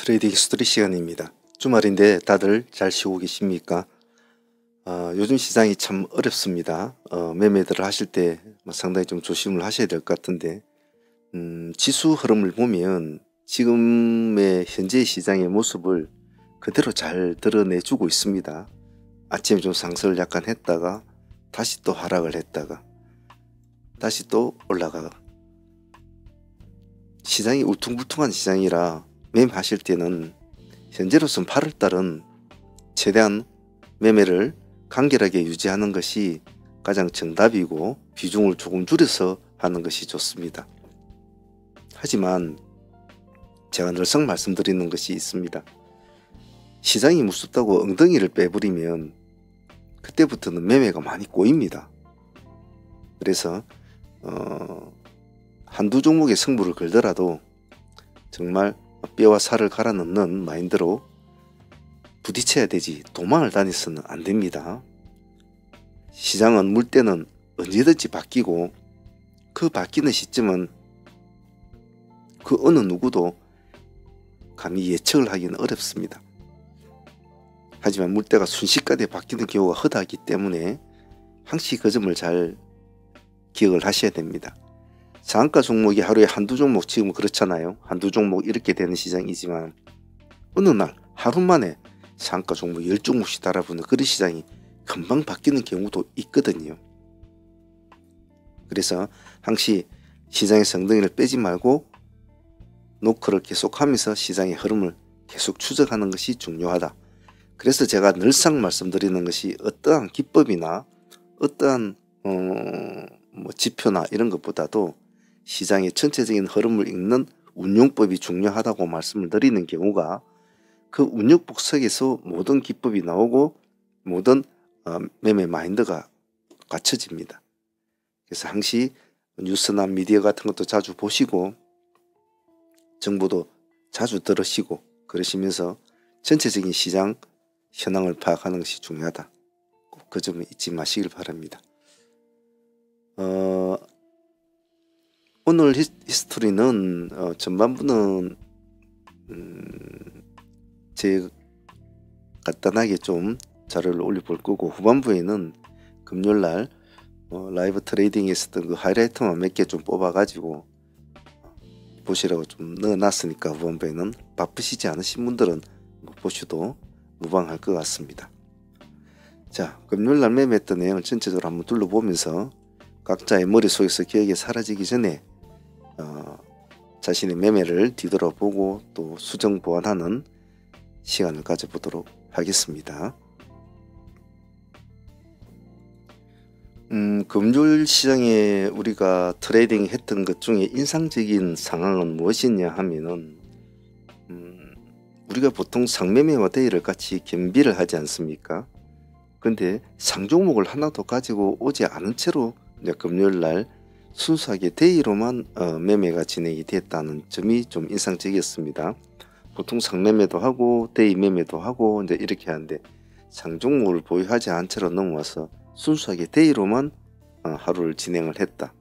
트레이딩 스토리 시간입니다. 주말인데 다들 잘 쉬고 계십니까? 요즘 시장이 참 어렵습니다. 매매들을 하실 때 상당히 좀 조심을 하셔야 될 것 같은데 지수 흐름을 보면 지금의 현재 시장의 모습을 그대로 잘 드러내주고 있습니다. 아침에 좀 상승을 약간 했다가 다시 또 하락을 했다가 다시 또 올라가가 시장이 울퉁불퉁한 시장이라 매매하실 때는 현재로서는 8월달은 최대한 매매를 간결하게 유지하는 것이 가장 정답이고 비중을 조금 줄여서 하는 것이 좋습니다. 하지만 제가 늘상 말씀드리는 것이 있습니다. 시장이 무섭다고 엉덩이를 빼버리면 그때부터는 매매가 많이 꼬입니다. 그래서 한두 종목의 승부를 걸더라도 정말 뼈와 살을 갈아 넣는 마인드로 부딪혀야 되지 도망을 다니서는 안 됩니다. 시장은 물때는 언제든지 바뀌고 그 바뀌는 시점은 그 어느 누구도 감히 예측을 하기는 어렵습니다. 하지만 물때가 순식간에 바뀌는 경우가 허다하기 때문에 항시 그 점을 잘 기억을 하셔야 됩니다. 상한가 종목이 하루에 한두 종목 지금 그렇잖아요. 한두 종목 이렇게 되는 시장이지만 어느 날 하루 만에 상한가 종목 10종목씩 달아붙는 그런 시장이 금방 바뀌는 경우도 있거든요. 그래서 항시 시장에서 엉덩이를 빼지 말고 노크를 계속하면서 시장의 흐름을 계속 추적하는 것이 중요하다. 그래서 제가 늘상 말씀드리는 것이 어떠한 기법이나 어떠한 지표나 이런 것보다도 시장의 전체적인 흐름을 읽는 운용법이 중요하다고 말씀을 드리는 경우가 그 운용법 속에서 모든 기법이 나오고 모든 매매 마인드가 갖춰집니다. 그래서 항시 뉴스나 미디어 같은 것도 자주 보시고 정보도 자주 들으시고 그러시면서 전체적인 시장 현황을 파악하는 것이 중요하다. 꼭 그 점을 잊지 마시길 바랍니다. 오늘 히스토리는 전반부는 제 간단하게 좀 자료를 올려볼 거고 후반부에는 금요일날 라이브 트레이딩에 있었던 그 하이라이트만 몇 개 좀 뽑아가지고 보시라고 좀 넣어놨으니까 후반부에는 바쁘시지 않으신 분들은 보셔도 무방할 것 같습니다. 자, 금요일날 매매했던 내용을 전체적으로 한번 둘러보면서 각자의 머릿속에서 기억이 사라지기 전에 자신의 매매를 뒤돌아보고 또 수정 보완하는 시간을 가져보도록 하겠습니다. 금요일 시장에 우리가 트레이딩 했던 것 중에 인상적인 상황은 무엇이냐 하면은 우리가 보통 상매매와 대의를 같이 겸비를 하지 않습니까? 근데 상종목을 하나도 가지고 오지 않은 채로 이제 금요일날 순수하게 대의로만 매매가 진행이 됐다는 점이 좀 인상적이었습니다. 보통 상매매도 하고 대의 매매도 하고 이제 이렇게 하는데 상종목을 보유하지 않은 채로 넘어와서 순수하게 대의로만 하루를 진행을 했다.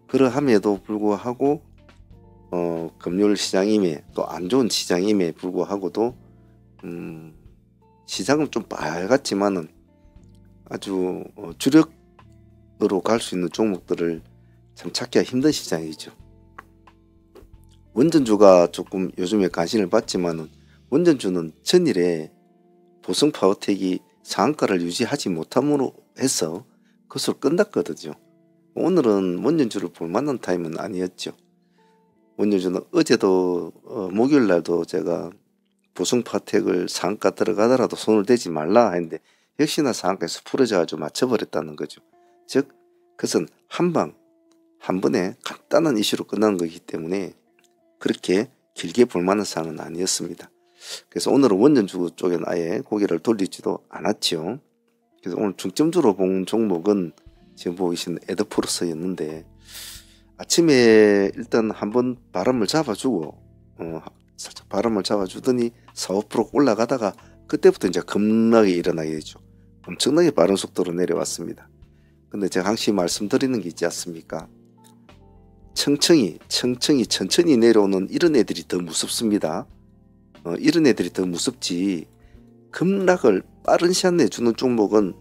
그러함에도 불구하고 금요일 시장임에 또 안 좋은 시장임에 불구하고도 시장은 좀 빨갛지만은 아주 주력으로 갈 수 있는 종목들을 참 찾기가 힘든 시장이죠. 원전주가 조금 요즘에 관심을 받지만은 원전주는 전일에 보성 파워텍이 상한가를 유지하지 못함으로 해서 그것으로 끝났거든요. 오늘은 원전주를 볼 만한 타임은 아니었죠. 원전주는 어제도 목요일 날도 제가 보성 파워텍을 상한가 들어가더라도 손을 대지 말라 했는데 역시나 상한가에서 풀어져가지고 맞춰버렸다는 거죠. 즉 그것은 한 번에 간단한 이슈로 끝나는 거기 때문에 그렇게 길게 볼 만한 사항은 아니었습니다. 그래서 오늘은 원전주 쪽에는 아예 고개를 돌리지도 않았죠. 그래서 오늘 중점주로 본 종목은 지금 보고 계신 에드포르스였는데 아침에 일단 한번 바람을 잡아주고 살짝 바람을 잡아주더니 4~5% 올라가다가 그때부터 이제 급락이 일어나게 되죠. 엄청나게 빠른 속도로 내려왔습니다. 근데 제가 항상 말씀드리는 게 있지 않습니까? 천천히 내려오는 이런 애들이 더 무섭습니다. 이런 애들이 더 무섭지. 급락을 빠른 시간 내에 주는 종목은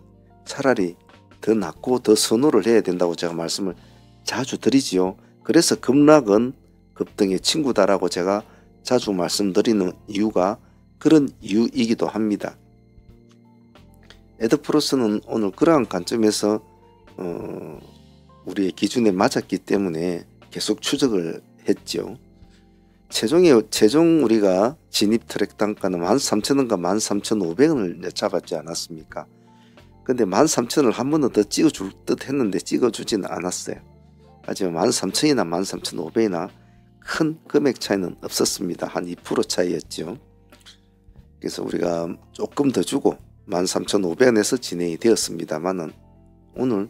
차라리 더 낫고 더 선호를 해야 된다고 제가 말씀을 자주 드리지요. 그래서 급락은 급등의 친구다라고 제가 자주 말씀드리는 이유가 그런 이유이기도 합니다. 에드프로스는 오늘 그러한 관점에서 우리의 기준에 맞았기 때문에 계속 추적을 했죠. 최종 우리가 진입 트랙 단가는 13,000원과 13,500원을 잡았지 않았습니까? 근데 13,000원을 한 번은 더 찍어줄 듯 했는데 찍어주지는 않았어요. 하지만 13,000이나 13,500이나 큰 금액 차이는 없었습니다. 한 2% 차이였죠. 그래서 우리가 조금 더 주고 13,500원에서 진행이 되었습니다만은 오늘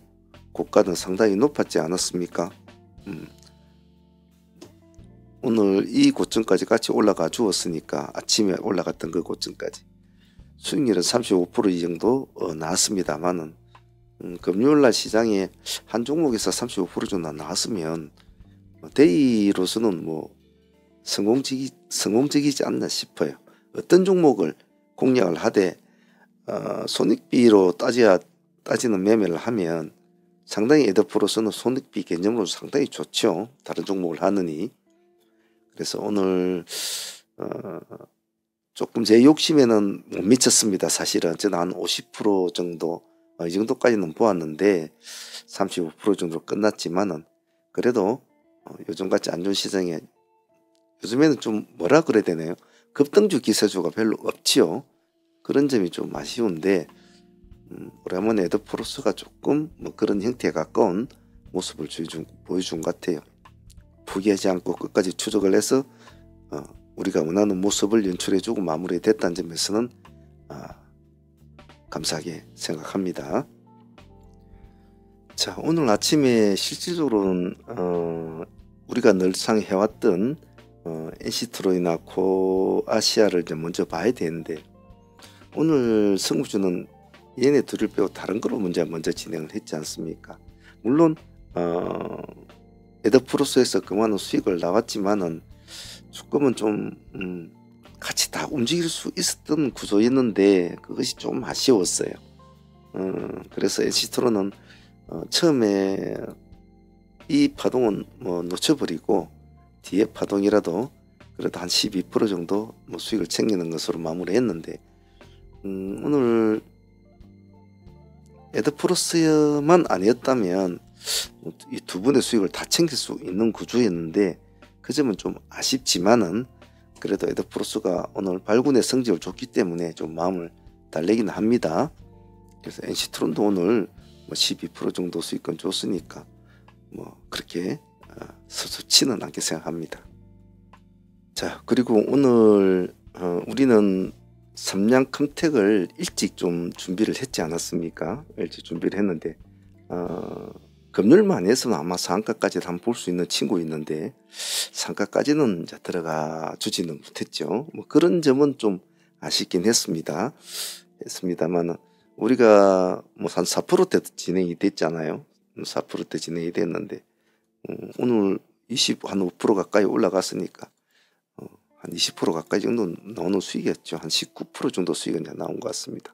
고가는 상당히 높았지 않았습니까? 오늘 이 고점까지 같이 올라가 주었으니까 아침에 올라갔던 그 고점까지 수익률은 35% 이 정도 나왔습니다만은 금요일날 시장에 한 종목에서 35% 정도 나왔으면 데이로서는 성공적이지 않나 싶어요. 어떤 종목을 공략을 하되 손익비로 따지는 매매를 하면 상당히 에드프로서는 손익비 개념으로 상당히 좋죠. 다른 종목을 하느니. 그래서 오늘 조금 제 욕심에는 못 미쳤습니다. 사실은 저는 한 50% 정도 이 정도까지는 보았는데 35% 정도로 끝났지만은 그래도 요즘같이 안 좋은 시장에 요즘에는 좀 뭐라 그래야 되나요? 급등주 기세주가 별로 없지요. 그런 점이 좀 아쉬운데 오래만에 에드프로스가 조금 그런 형태에 가까운 모습을 보여준 것 같아요. 포기하지 않고 끝까지 추적을 해서 우리가 원하는 모습을 연출해주고 마무리됐다는 점에서는 감사하게 생각합니다. 자, 오늘 아침에 실질적으로는 우리가 늘상 해왔던 NC트로이나 코아시아를 먼저 봐야 되는데 오늘 승부주는 얘네 둘을 빼고 다른 거로 먼저 진행을 했지 않습니까? 물론 에드프로스에서 그만한 수익을 나왔지만은 조금은 좀 같이 다 움직일 수 있었던 구조였는데 그것이 좀 아쉬웠어요. 그래서 NC트로는 처음에 이 파동은 놓쳐버리고 뒤에 파동이라도 그래도 한 12% 정도 수익을 챙기는 것으로 마무리했는데 오늘 에드프로스만 아니었다면 이 두 분의 수익을 다 챙길 수 있는 구조였는데 그 점은 좀 아쉽지만은 그래도 에드프로스가 오늘 발군의 성적을 줬기 때문에 좀 마음을 달래기는 합니다. 그래서 NC트론도 오늘 12% 정도 수익권 줬으니까 그렇게 서슴지는 않게 생각합니다. 자, 그리고 오늘 우리는 삼량 컴텍을 일찍 좀 준비를 했지 않았습니까? 일찍 준비를 했는데 금요일만 해서는 아마 상한가까지 한번 볼 수 있는 친구 있는데 상한가까지는 이제 들어가 주지는 못했죠. 그런 점은 좀 아쉽긴 했습니다만 우리가 한 4%대 진행이 됐잖아요. 4%대 진행이 됐는데 오늘 한 5% 가까이 올라갔으니까 한 20% 가까이 정도 나오는 수익이었죠. 한 19% 정도 수익은 나온 것 같습니다.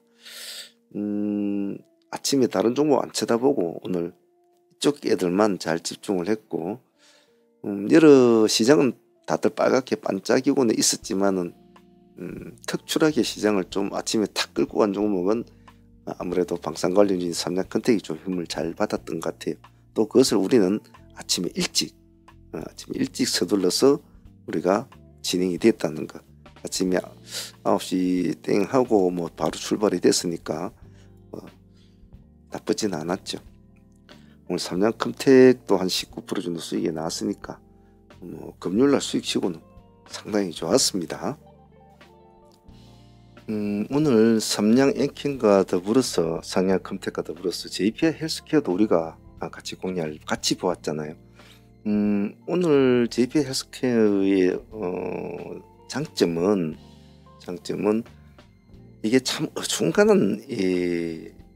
아침에 다른 종목 안 쳐다보고 오늘 이쪽 애들만 잘 집중을 했고 여러 시장은 다들 빨갛게 반짝이고는 있었지만은 특출하게 시장을 좀 아침에 탁 끌고 간 종목은 아무래도 방산관련주인 삼양컨텍이 좀 힘을 잘 받았던 것 같아요. 또 그것을 우리는 아침에 일찍 서둘러서 우리가 진행이 됐다는 것. 아침에 9시 땡 하고 바로 출발이 됐으니까 나쁘진 않았죠. 오늘 삼양컨텍도 한 19% 정도 수익이 나왔으니까 금요일날 수익치고는 상당히 좋았습니다. 오늘 삼양 앵킹과 더불어서 삼양컨텍과 더불어서 JPI 헬스케어도 우리가 같이 보았잖아요. 오늘 JPI 헬스케어의 장점은 이게 참 어중간한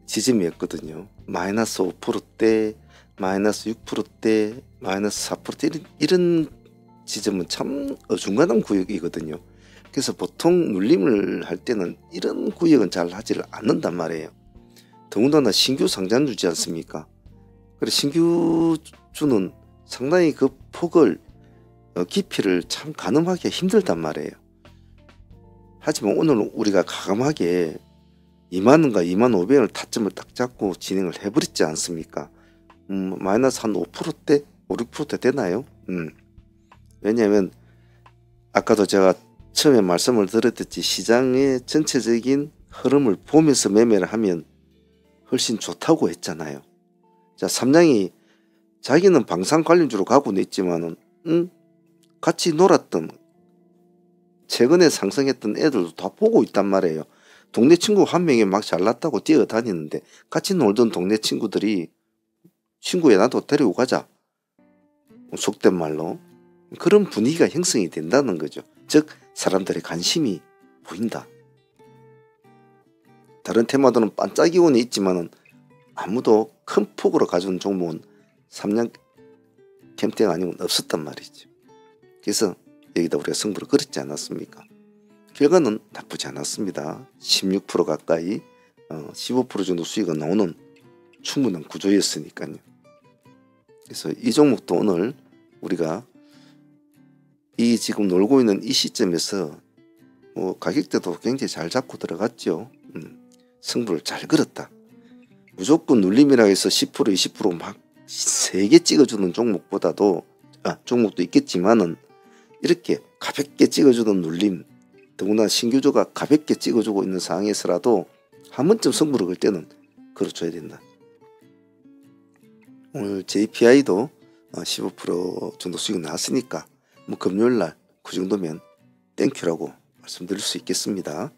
지점이었거든요. 마이너스 5%대, 마이너스 6%대, 마이너스 4%대 이런 지점은 참 어중간한 구역이거든요. 그래서 보통 눌림을 할 때는 이런 구역은 잘 하지를 않는단 말이에요. 더군다나 신규 상장주지 않습니까? 그래 신규주는 상당히 그 폭을 깊이를 참 가늠하기가 힘들단 말이에요. 하지만 오늘 우리가 가감하게 2만원과 2만500원을 타점을 딱 잡고 진행을 해버렸지 않습니까? 마이너스 한 5%대 5, 6%대 되나요? 왜냐하면 아까도 제가 처음에 말씀을 드렸듯이 시장의 전체적인 흐름을 보면서 매매를 하면 훨씬 좋다고 했잖아요. 자, 삼양이 자기는 방산 관련주로 가고는 있지만은 같이 놀았던 최근에 상승했던 애들도 다 보고 있단 말이에요. 동네 친구 한 명이 막 잘났다고 뛰어다니는데 같이 놀던 동네 친구들이 친구야 나도 데리고 가자. 속된 말로 그런 분위기가 형성이 된다는 거죠. 즉 사람들의 관심이 보인다. 다른 테마들은 반짝이고는 있지만은 아무도 큰 폭으로 가져온 종목은 삼양 캠핑 아니면 없었단 말이죠. 그래서 여기다 우리가 승부를 걸었지 않았습니까? 결과는 나쁘지 않았습니다. 16% 가까이 15% 정도 수익은 나오는 충분한 구조였으니까요. 그래서 이 종목도 오늘 우리가 이 지금 놀고 있는 이 시점에서 뭐 가격대도 굉장히 잘 잡고 들어갔죠. 승부를 잘 걸었다. 무조건 눌림이라 해서 10% 20% 막 세게 찍어주는 종목보다도 종목도 있겠지만은 이렇게 가볍게 찍어주는 눌림, 더구나 신규주가 가볍게 찍어주고 있는 상황에서라도 한 번쯤 승부를 걸 때는 걸어줘야 된다. 오늘 JPI도 15% 정도 수익 나왔으니까 뭐 금요일날 그 정도면 땡큐라고 말씀드릴 수 있겠습니다.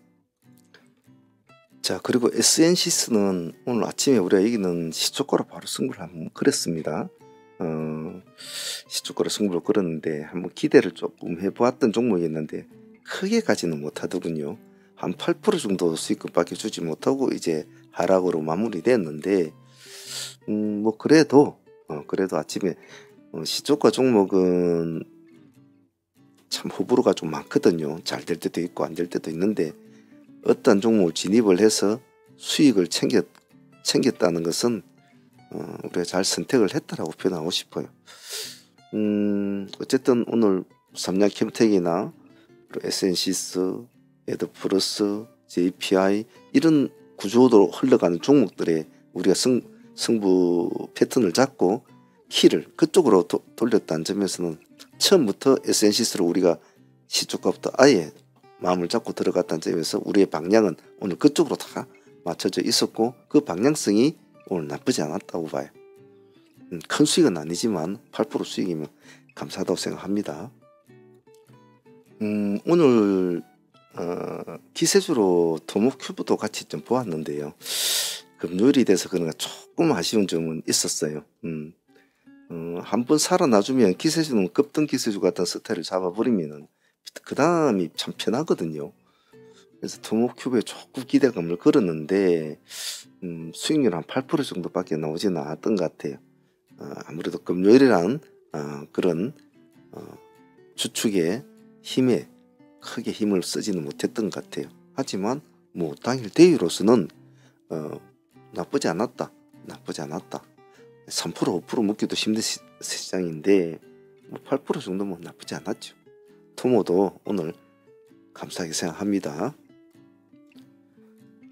자, 그리고 SNC스는 오늘 아침에 우리가 여기는 시초가로 바로 승부를 한번 걸었습니다. 시초가로 승부를 걸었는데 한번 기대를 조금 해보았던 종목이었는데 크게 가지는 못하더군요. 한 8% 정도 수익금밖에 주지 못하고 이제 하락으로 마무리됐는데 뭐 그래도 아침에 시초가 종목은 참 호불호가 좀 많거든요. 잘 될 때도 있고 안 될 때도 있는데 어떤 종목을 진입을 해서 수익을 챙겼다는 것은 우리가 잘 선택을 했다라고 표현하고 싶어요. 어쨌든 오늘 삼양 캠텍이나 SNC스, 에드플러스, JPI 이런 구조로 흘러가는 종목들에 우리가 승부 패턴을 잡고 키를 그쪽으로 돌렸다는 점에서는 처음부터 SNC스를 우리가 시초가부터 아예 마음을 잡고 들어갔다는 점에서 우리의 방향은 오늘 그쪽으로 다 맞춰져 있었고 그 방향성이 오늘 나쁘지 않았다고 봐요. 큰 수익은 아니지만 8% 수익이면 감사하다고 생각합니다. 오늘 기세주로 토목큐브도 같이 좀 보았는데요. 금요일이 돼서 그런가 조금 아쉬운 점은 있었어요. 한번 살아나주면 기세주는 급등 기세주 같은 스타일을 잡아버리면은 그 다음이 참 편하거든요. 그래서 토목큐브에 조금 기대감을 걸었는데 수익률 한 8% 정도밖에 나오지는 않았던 것 같아요. 아무래도 금요일이란 그런 주축의 힘에 크게 힘을 쓰지는 못했던 것 같아요. 하지만 뭐 당일 대위로서는 나쁘지 않았다. 3% 5% 먹기도 힘든 시장인데 뭐 8% 정도면 나쁘지 않았죠. 토모도 오늘 감사하게 생각합니다.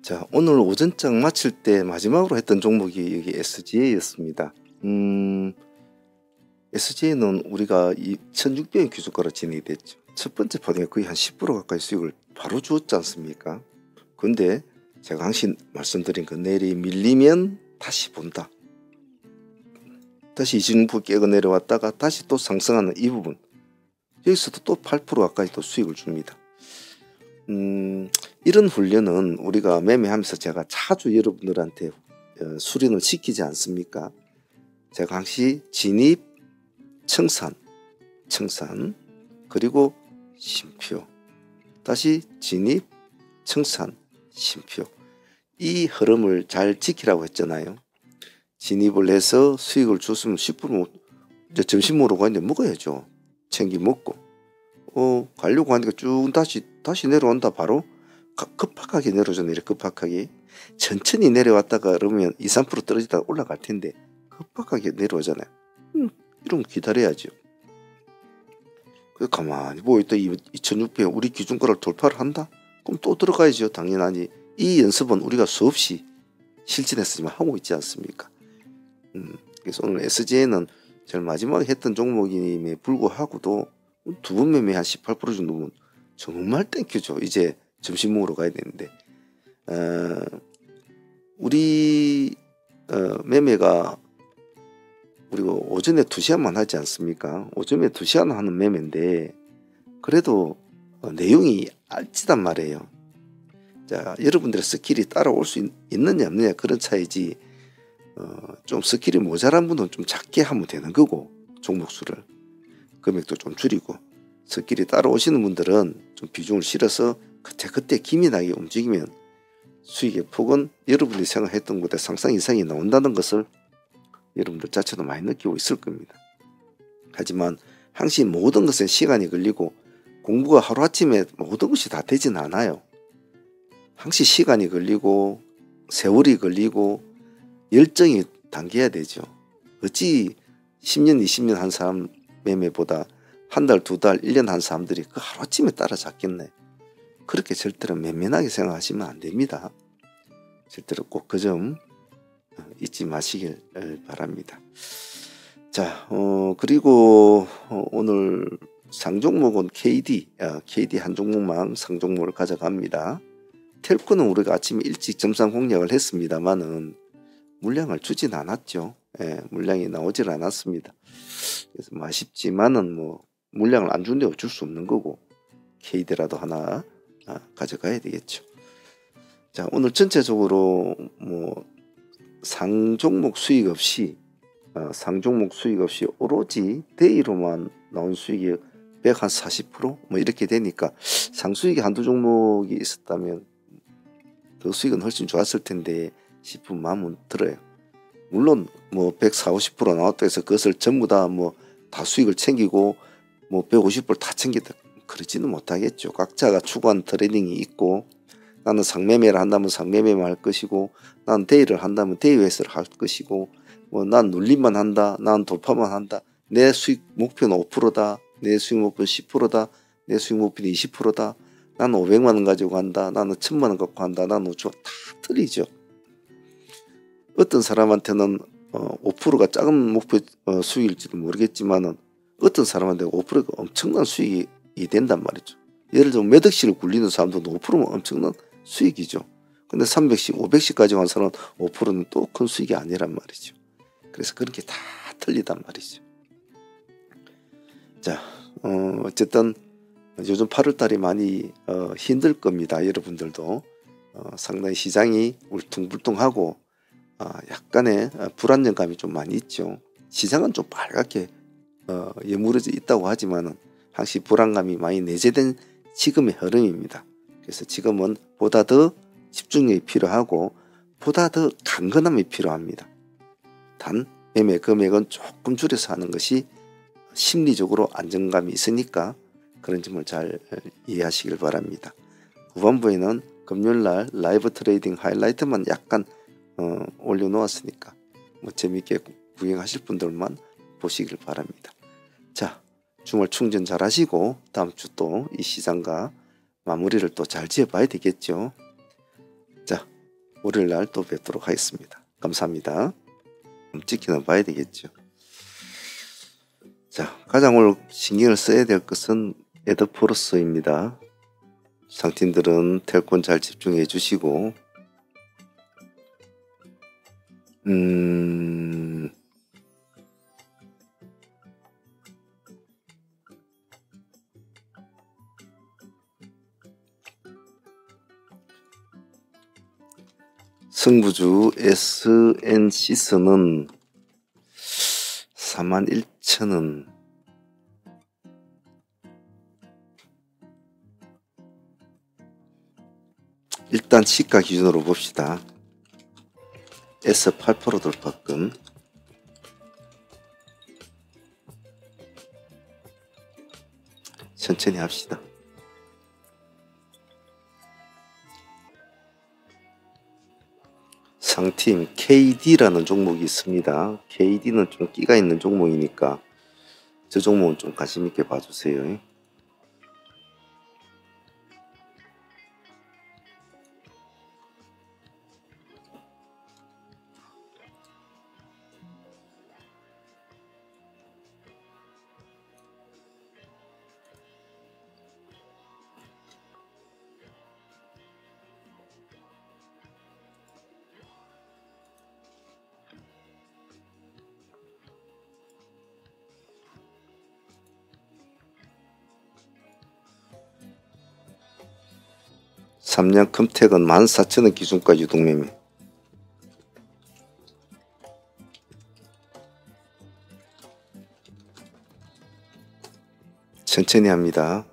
자, 오늘 오전장 마칠 때 마지막으로 했던 종목이 여기 SGA였습니다. SGA는 우리가 2,600원 기준가로 진행이 됐죠. 첫 번째 파동에 거의 한 10% 가까이 수익을 바로 주었지 않습니까? 근데 제가 항상 말씀드린 그 내리 밀리면 다시 본다. 다시 26% 깨고 내려왔다가 다시 또 상승하는 이 부분, 여기서도 또 8% 가까이 또 수익을 줍니다. 이런 훈련은 우리가 매매하면서 제가 자주 여러분들한테 수련을 시키지 않습니까? 제가 항상 진입, 청산, 그리고 심표, 다시 진입, 청산, 심표, 이 흐름을 잘 지키라고 했잖아요. 진입을 해서 수익을 줬으면 10% 이제 점심 먹으러 가는데 먹어야죠. 챙기 먹고 가려고 하니까 쭉 다시 내려온다. 바로 급박하게 내려오잖아요. 이렇게 급박하게 천천히 내려왔다가 그러면 2~3% 떨어지다가 올라갈 텐데 급박하게 내려오잖아요. 이러면 기다려야죠. 가만히 보고 있다 2600 우리 기준가를 돌파를 한다? 그럼 또 들어가야죠. 당연하니 이 연습은 우리가 수없이 실전에서 지금 하고 있지 않습니까? 그래서 오늘 SJ는 제일 마지막에 했던 종목임에 불구하고도 두 번 매매 한 18% 정도면 정말 땡큐죠. 이제 점심 먹으러 가야 되는데 우리 매매가 그리고 오전에 2시간만 하지 않습니까? 오전에 2시간 하는 매매인데 그래도 내용이 알지단 말이에요. 자, 여러분들의 스킬이 따라올 수 있느냐 없느냐 그런 차이지 좀 스킬이 모자란 분은 좀 작게 하면 되는 거고 종목수를 금액도 좀 줄이고 스킬이 따라오시는 분들은 좀 비중을 실어서 그때 기민하게 움직이면 수익의 폭은 여러분이 생각했던 것보다 상상 이상이 나온다는 것을 여러분들 자체도 많이 느끼고 있을 겁니다. 하지만 항상 모든 것에 시간이 걸리고 공부가 하루아침에 모든 것이 다 되진 않아요. 항상 시간이 걸리고 세월이 걸리고 열정이 담겨야 되죠. 어찌 10년 20년 한 사람 매매보다 한 달, 두 달, 1년 한 사람들이 그 하루아침에 따라잡겠네. 그렇게 절대로 맨맨하게 생각하시면 안 됩니다. 절대로 꼭 그 점 잊지 마시길 바랍니다. 자, 그리고 오늘 상종목은 KD 한 종목만 상종목을 가져갑니다. 텔코는 우리가 아침에 일찍 점상 공략을 했습니다만은 물량을 주진 않았죠. 물량이 나오질 않았습니다. 그래서 아쉽지만은 뭐 물량을 안 준데 어쩔 수 없는 거고 KD라도 하나 가져가야 되겠죠. 자, 오늘 전체적으로 뭐 상종목 수익 없이 오로지 데이로만 나온 수익이 140%뭐 이렇게 되니까 상수익이 한두 종목이 있었다면 그 수익은 훨씬 좋았을 텐데 싶은 마음은 들어요. 물론 뭐 140, 50% 나왔다 해서 그것을 전부 다 수익을 챙기고 150% 다 챙겼다 그러지는 못하겠죠. 각자가 추구한 트레이딩이 있고 나는 상매매를 한다면 상매매만 할 것이고 난 데이를 한다면 데이 회사를 할 것이고 난 눌림만 한다. 난 돌파만 한다. 내 수익 목표는 5%다. 내 수익 목표는 10%다. 내 수익 목표는 20%다. 나는 500만 원 가지고 한다. 나는 1000만 원 갖고 한다. 나는 5조 다 틀리죠. 어떤 사람한테는 5%가 작은 목표 수익일지도 모르겠지만은 어떤 사람한테 5%가 엄청난 수익이 된단 말이죠. 예를 들어 몇 억씩을 굴리는 사람도 5%면 엄청난 수익이죠. 근데 300씩, 500씩 가지고 한 사람은 5%는 또 큰 수익이 아니란 말이죠. 그래서 그렇게 다 틀리단 말이죠. 자, 어쨌든 요즘 8월달이 많이 힘들 겁니다. 여러분들도 상당히 시장이 울퉁불퉁하고 약간의 불안정감이 좀 많이 있죠. 시장은 좀 빨갛게 여물어져 있다고 하지만은 항상 불안감이 많이 내재된 지금의 흐름입니다. 그래서 지금은 보다 더 집중력이 필요하고 보다 더 강건함이 필요합니다. 단 매매 금액은 조금 줄여서 하는 것이 심리적으로 안정감이 있으니까 그런 점을 잘 이해하시길 바랍니다. 후반부에는 금요일날 라이브 트레이딩 하이라이트만 약간 올려놓았으니까 재미있게 구경하실 분들만 보시길 바랍니다. 자, 주말 충전 잘 하시고 다음 주 또 이 시장과 마무리를 또 잘 지어봐야 되겠죠. 자, 월요일날 또 뵙도록 하겠습니다. 감사합니다. 찍기는 봐야 되겠죠. 자, 가장 오늘 신경을 써야 될 것은 에드포러스입니다. 상팀들은 텔콘 잘 집중해 주시고 승부주 SNC스는 41,000원 일단 시가 기준으로 봅시다. S8% 돌파권 천천히 합시다. 상팀 KD라는 종목이 있습니다. KD는 좀 끼가 있는 종목이니까 저 종목은 좀 관심 있게 봐주세요. 삼양 컴텍은 14,000원 기준가 유동매매. 천천히 합니다.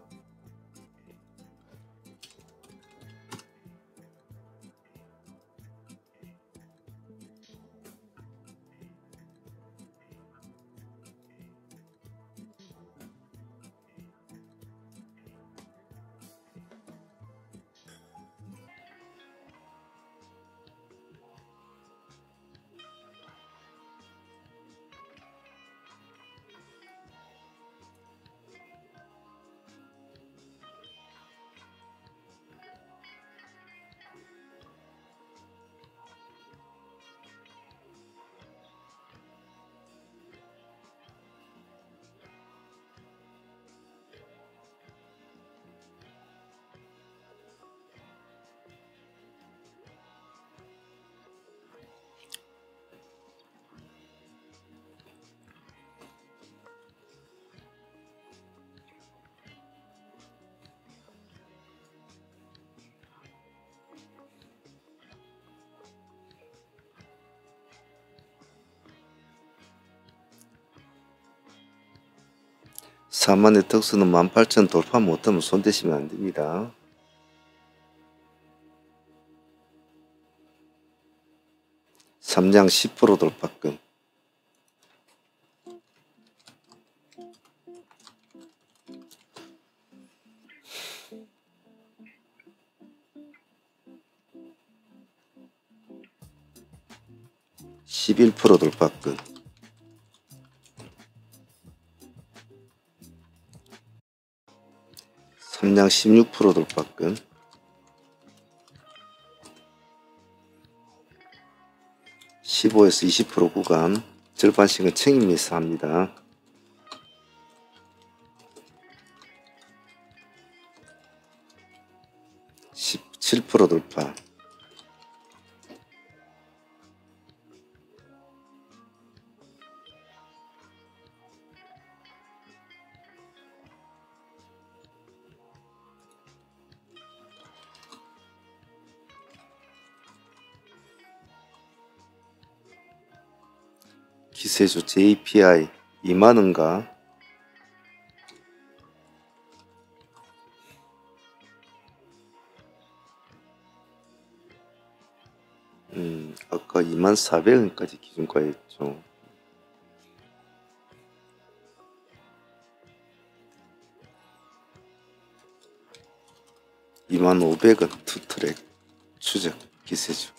사만의 특수는 18,000 돌파 못하면 손대시면 안됩니다. 삼양 10% 돌파권. (11% 돌파권). 삼양 16% 돌파권. 15에서 20% 구간 절반씩은 챙김 미스합니다. 17% 돌파. 기세주 JPI 2만원가. 아까 24,000원까지 기준가였죠. (25,000원) 투트랙 추적 기세주.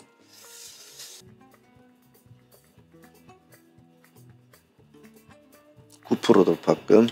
(9% 돌파권).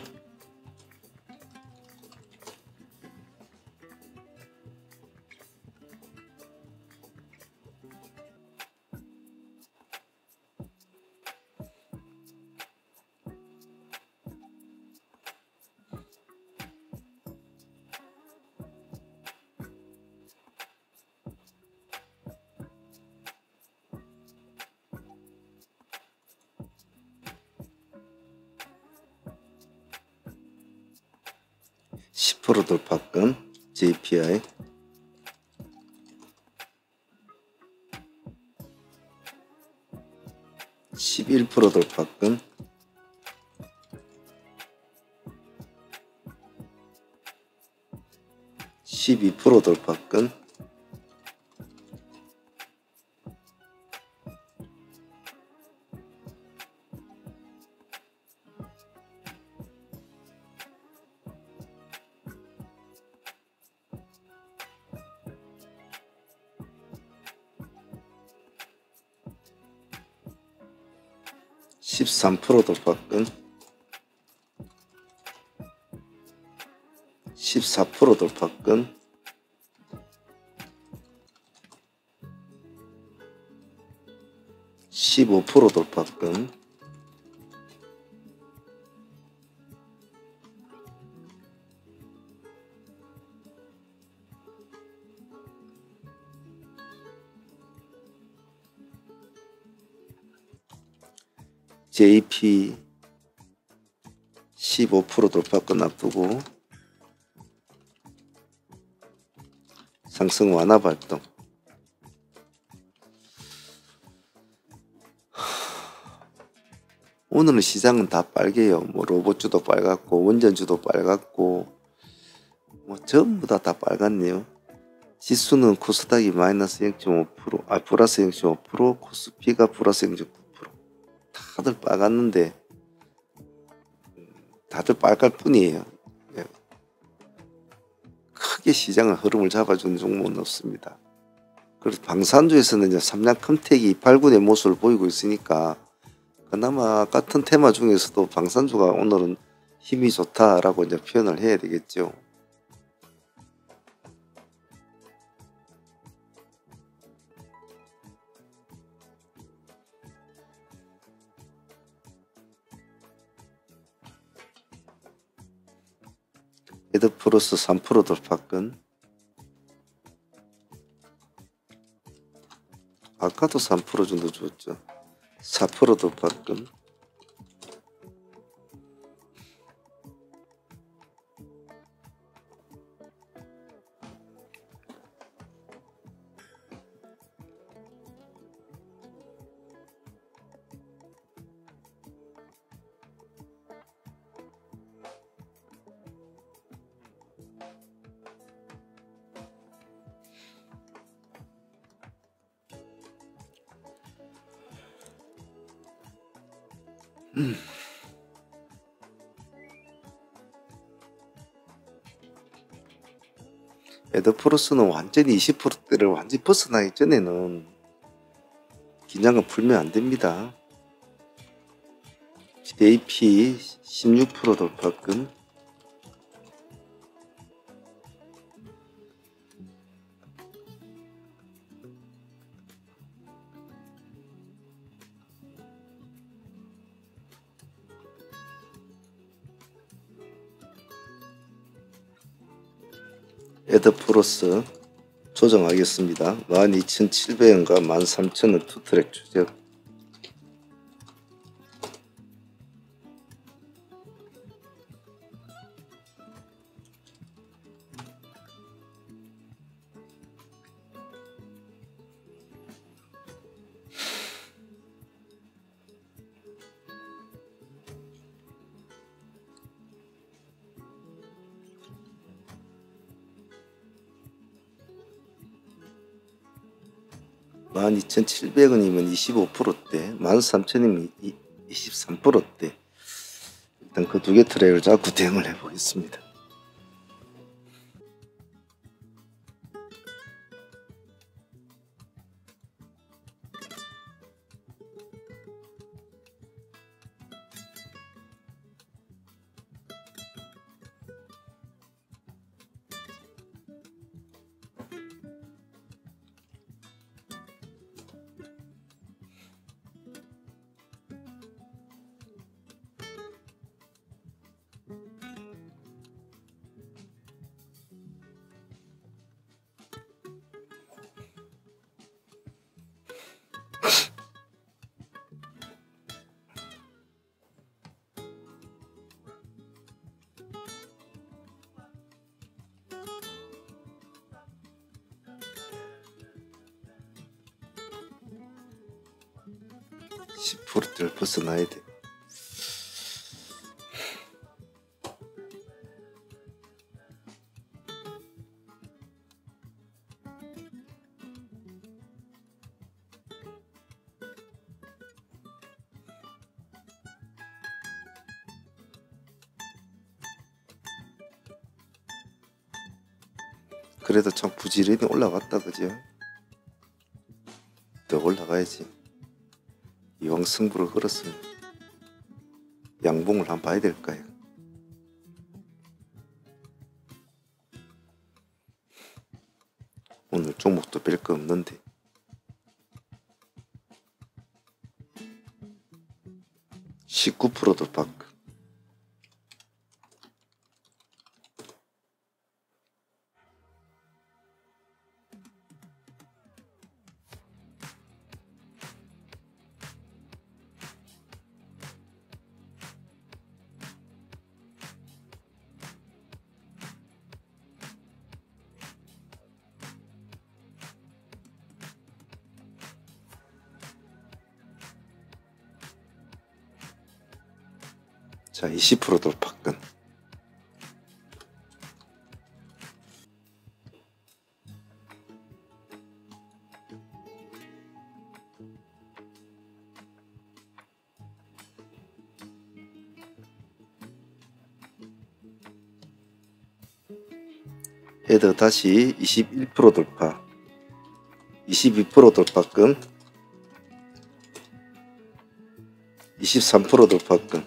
(10% 돌파권) JPI. (11% 돌파권) 12% 돌파권. 13% 돌파권, 14% 돌파권, 15% 돌파권, 15% 돌파권 앞두고 상승 완화 발동. 오늘은 시장은 다 빨개요. 뭐 로봇주도 빨갛고 원전주도 빨갛고 뭐 전부 다 빨갛네요. 지수는 코스닥이 마이너스 0.5%, 플러스 0.5%, 코스피가 플러스 0.9%. 다들 빨갛는데 다들 빨갈 뿐이에요. 크게 시장의 흐름을 잡아주는 종목은 없습니다. 그래서 방산주에서는 이제 삼량 컴텍이 8군의 모습을 보이고 있으니까 그나마 같은 테마 중에서도 방산주가 오늘은 힘이 좋다라고 이제 표현을 해야 되겠죠. 에드플러스 3% 돌파권, 아까도 3% 정도 줬죠. 4% 돌파권, 에드플러스는 완전히 20%대를 완전히 벗어나기 전에는 긴장감 풀면 안 됩니다. JP 16% 돌파권, 에드플러스 조정하겠습니다. 12,700원과 13,000원 투트랙 추적. 만 2,700원이면 25%대, 13,000원이면 23%대. 일단 그 두 개 트랙을 잡고 대응을 해보겠습니다. %를 벗어나야 돼. 그래도 참 부지런히 올라갔다, 그죠? 더 올라가야지. 이왕 승부를 걸었으니. 양봉을 한번 봐야 될까요? 오늘 종목도 별 거 없는데 19% 돌파권. 자, 20% 돌파권. 헤더 다시 21% 돌파, 22% 돌파권, 23% 돌파권.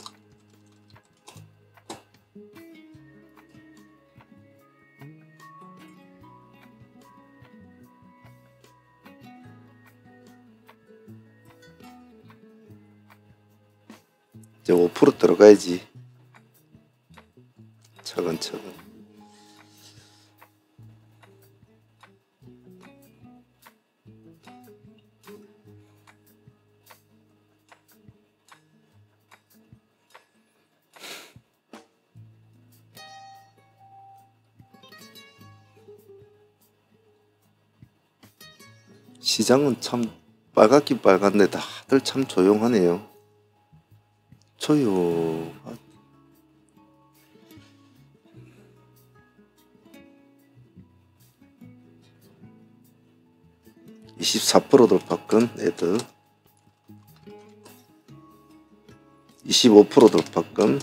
이제 5% 들어가야지. 차근차근. 시장은 참 빨갛긴 빨간데 다들 참 조용하네요. 조용. 24% 돌파권 애들, 25% 돌파권,